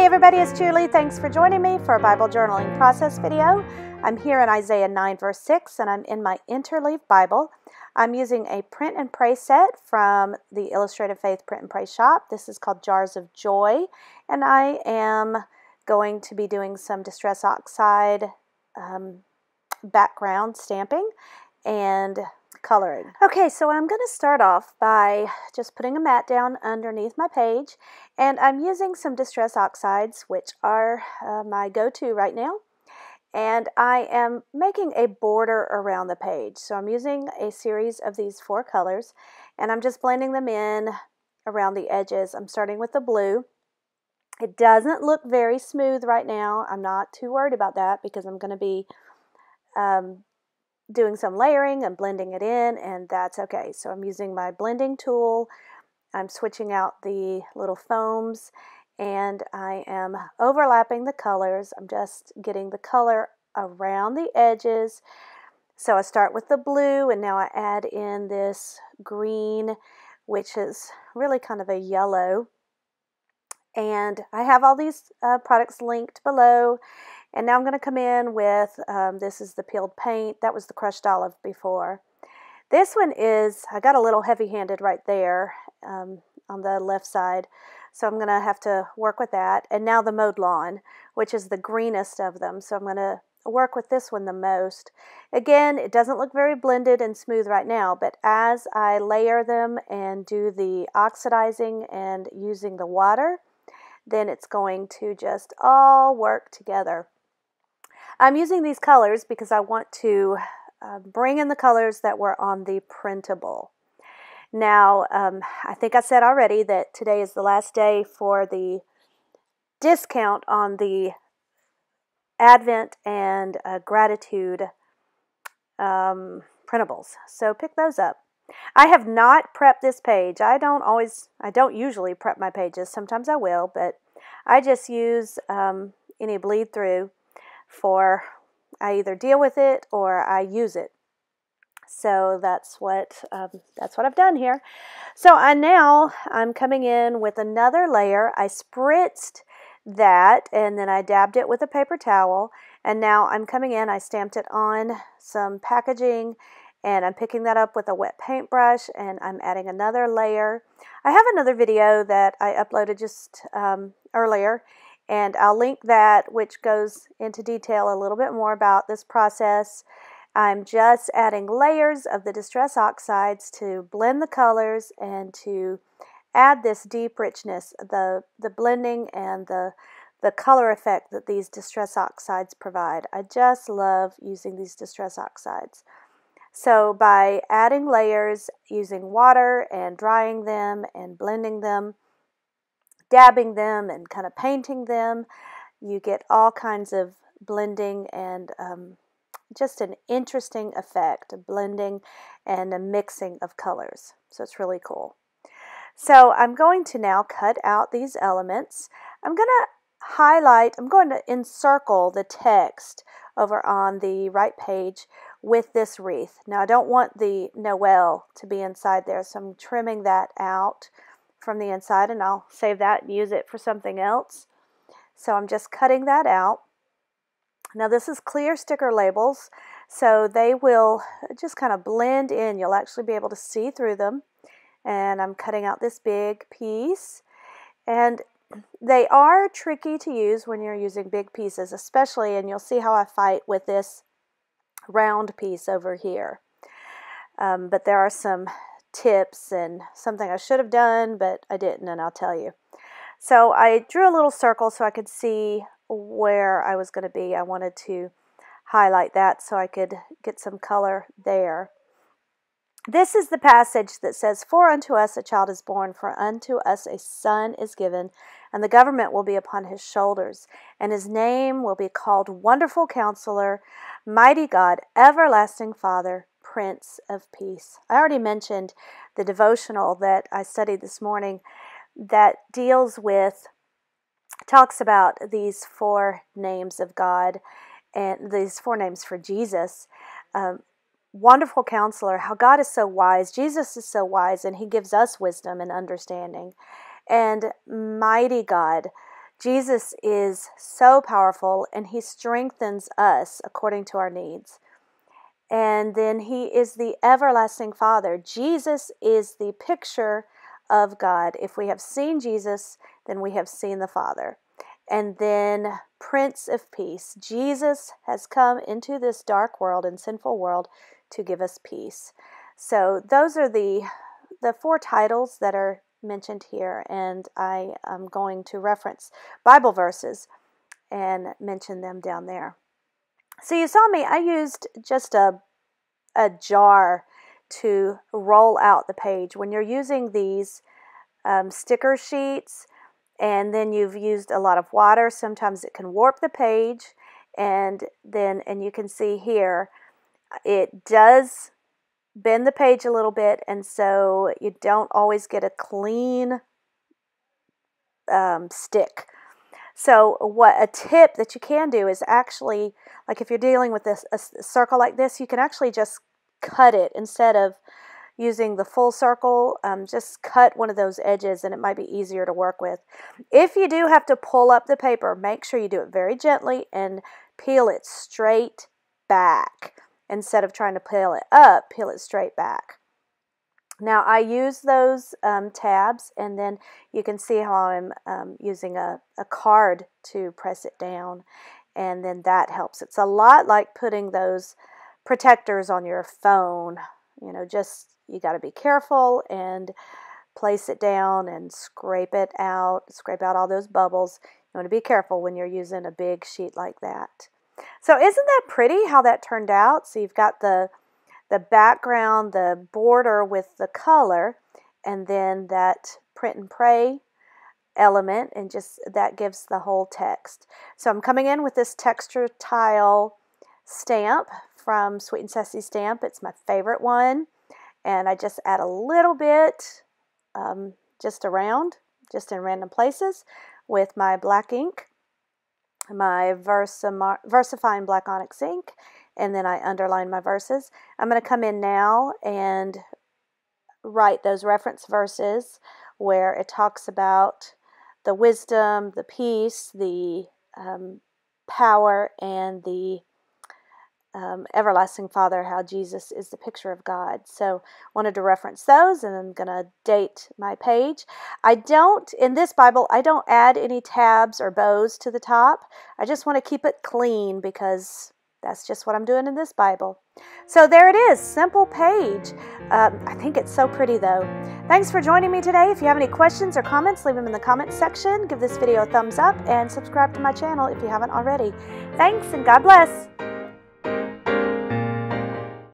Hey everybody, it's Julie. Thanks for joining me for a Bible journaling process video. I'm here in Isaiah 9 verse 6 and I'm in my Interleaf Bible. I'm using a print and pray set from the Illustrated Faith Print and Pray shop. This is called Jars of Joy, and I am going to be doing some Distress Oxide background stamping and coloring. Okay, so I'm going to start off by just putting a mat down underneath my page, and I'm using some Distress Oxides, which are my go-to right now, and I am making a border around the page. So I'm using a series of these 4 colors, and I'm just blending them in around the edges. I'm starting with the blue. It doesn't look very smooth right now. I'm not too worried about that because I'm going to be doing some layering and blending it in, and that's okay. So I'm using my blending tool. I'm switching out the little foams, and I am overlapping the colors. I'm just getting the color around the edges. So I start with the blue, and now I add in this green, which is really kind of a yellow. And I have all these products linked below. And now I'm going to come in with, this is the peeled paint. That was the crushed olive before. This one is, I got a little heavy-handed right there on the left side. So I'm going to have to work with that. And now the mowed lawn, which is the greenest of them. So I'm going to work with this one the most. Again, it doesn't look very blended and smooth right now, but as I layer them and do the oxidizing and using the water, then it's going to just all work together. I'm using these colors because I want to bring in the colors that were on the printable. Now, I think I said already that today is the last day for the discount on the Advent and Gratitude printables. So pick those up. I have not prepped this page. I don't usually prep my pages. Sometimes I will, but I just use any bleed through for, I either deal with it or I use it. So that's what I've done here. So I'm coming in with another layer. I spritzed that and then I dabbed it with a paper towel, and now I'm coming in. I stamped it on some packaging, and I'm picking that up with a wet paintbrush, and I'm adding another layer. I have another video that I uploaded just earlier, and I'll link that, which goes into detail a little bit more about this process. I'm just adding layers of the Distress Oxides to blend the colors and to add this deep richness, the blending and the color effect that these Distress Oxides provide. I just love using these Distress Oxides. So by adding layers, using water and drying them and blending them, dabbing them and kind of painting them, you get all kinds of blending and just an interesting effect, a blending and a mixing of colors. So it's really cool. So I'm going to now cut out these elements. I'm going to encircle the text over on the right page with this wreath. Now I don't want the Noel to be inside there, so I'm trimming that out from the inside, and I'll save that and use it for something else. So I'm just cutting that out. Now this is clear sticker labels, so they will just kind of blend in. You'll actually be able to see through them. And I'm cutting out this big piece. And they are tricky to use when you're using big pieces, especially, and you'll see how I fight with this round piece over here. But there are some tips and something I should have done, but I didn't, and I'll tell you. So I drew a little circle so I could see where I was going to be. I wanted to highlight that so I could get some color there. This is the passage that says, "For unto us a child is born, for unto us a son is given, and the government will be upon his shoulders, and his name will be called Wonderful Counselor, Mighty God, Everlasting Father, Prince of Peace." I already mentioned the devotional that I studied this morning that talks about these 4 names of God and these 4 names for Jesus. Wonderful Counselor, how God is so wise. Jesus is so wise, and he gives us wisdom and understanding. And Mighty God, Jesus is so powerful, and he strengthens us according to our needs. And then he is the everlasting Father. Jesus is the picture of God. If we have seen Jesus, then we have seen the Father. And then Prince of Peace. Jesus has come into this dark world and sinful world to give us peace. So those are the 4 titles that are mentioned here, and I am going to reference Bible verses and mention them down there. So you saw me, I used just a jar to roll out the page. When you're using these sticker sheets and then you've used a lot of water, sometimes it can warp the page, and you can see here it does bend the page a little bit, and so you don't always get a clean stick. So a tip that you can do is actually, like if you're dealing with a circle like this, you can actually just cut it instead of using the full circle. Just cut one of those edges, and it might be easier to work with. If you do have to pull up the paper, make sure you do it very gently and peel it straight back. Instead of trying to peel it up, peel it straight back. Now I use those tabs, and then you can see how I'm using a card to press it down, and then that helps. It's a lot like putting those protectors on your phone. You know, just you got to be careful and place it down and scrape it out, scrape out all those bubbles. You want to be careful when you're using a big sheet like that. So isn't that pretty how that turned out? So you've got the background, the border with the color, and then that print and pray element, and just that gives the whole text. So I'm coming in with this texture tile stamp from Sweet and Sassy Stamp. It's my favorite one, and I just add a little bit just around, just in random places, with my black ink, my VersaFine Black Onyx ink, and then I underline my verses. I'm going to come in now and write those reference verses where it talks about the wisdom, the peace, the power, and the everlasting Father, how Jesus is the picture of God. So wanted to reference those, and I'm going to date my page. In this Bible, I don't add any tabs or bows to the top. I just want to keep it clean because that's just what I'm doing in this Bible. So there it is, simple page. I think it's so pretty though. Thanks for joining me today. If you have any questions or comments, leave them in the comments section. Give this video a thumbs up and subscribe to my channel if you haven't already. Thanks, and God bless.